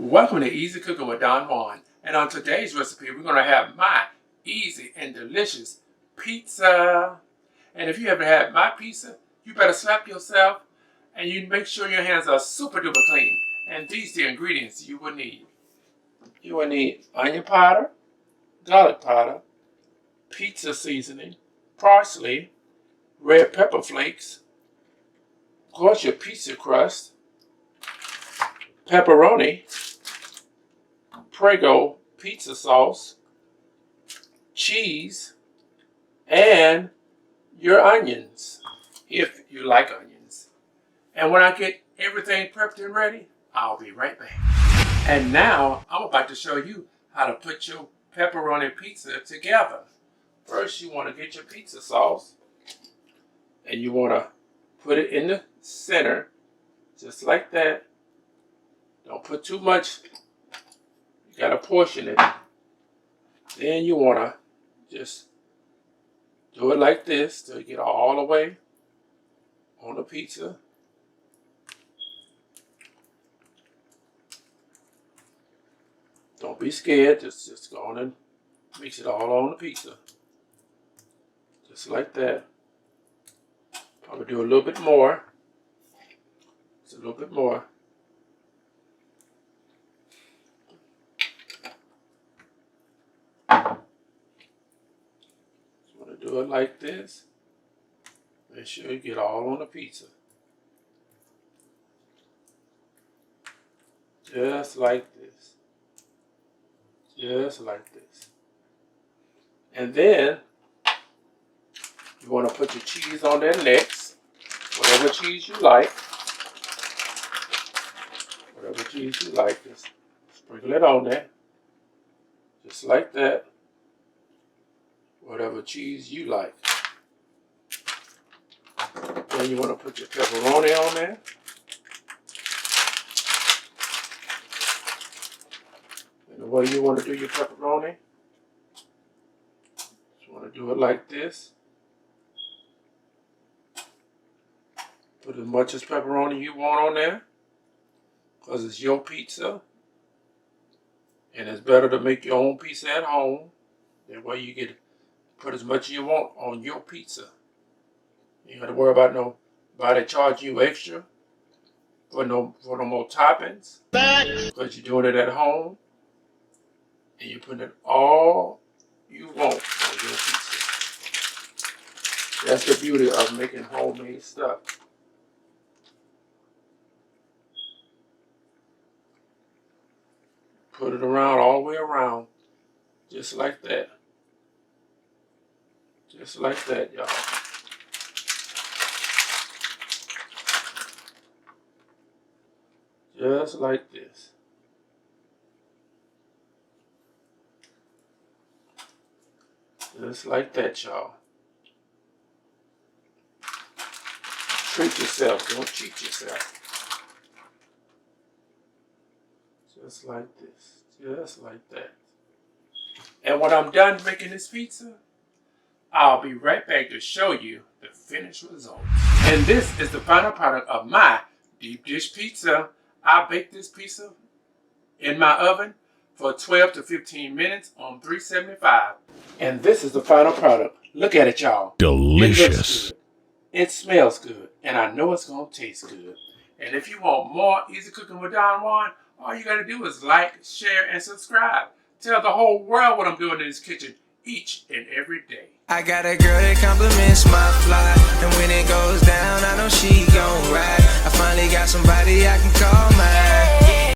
Welcome to Easy Cooking with JUAN. And on today's recipe, we're going to have my easy and delicious pizza. And if you haven't had my pizza, you better slap yourself and you make sure your hands are super duper clean. And these are the ingredients you will need. You will need onion powder, garlic powder, pizza seasoning, parsley, red pepper flakes, of course your pizza crust, pepperoni, Prego pizza sauce, cheese, and your onions, if you like onions. And when I get everything prepped and ready, I'll be right back. And now, I'm about to show you how to put your pepperoni pizza together. First, you want to get your pizza sauce, and you want to put it in the center, just like that. Don't put too much. You got to portion it. Then you want to just do it like this till you get all the way on the pizza. Don't be scared. Just go on and mix it all on the pizza. Just like that. Probably do a little bit more. Just a little bit more. Do it like this. Make sure you get all on the pizza. Just like this. Just like this. And then you want to put your cheese on there next. Whatever cheese you like. Whatever cheese you like. Just sprinkle it on there. Just like that. Whatever cheese you like. Then you want to put your pepperoni on there. And the way you want to do your pepperoni, you want to do it like this. Put as much as pepperoni you want on there, because it's your pizza. And it's better to make your own pizza at home. That way you get put as much as you want on your pizza. You ain't got to worry about nobody charging you extra for no more toppings. Because you're doing it at home. And you're putting it all you want on your pizza. That's the beauty of making homemade stuff. Put it around, all the way around. Just like that. Just like that, y'all. Just like this. Just like that, y'all. Treat yourself. Don't cheat yourself. Just like this. Just like that. And when I'm done making this pizza, I'll be right back to show you the finished result. And this is the final product of my deep dish pizza. I baked this pizza in my oven for 12 to 15 minutes on 375. And this is the final product. Look at it, y'all. Delicious. It looks good. It smells good. And I know it's going to taste good. And if you want more Easy Cooking with JUAN, all you got to do is like, share, and subscribe. Tell the whole world what I'm doing in this kitchen each and every day. I got a girl that compliments my fly, and when it goes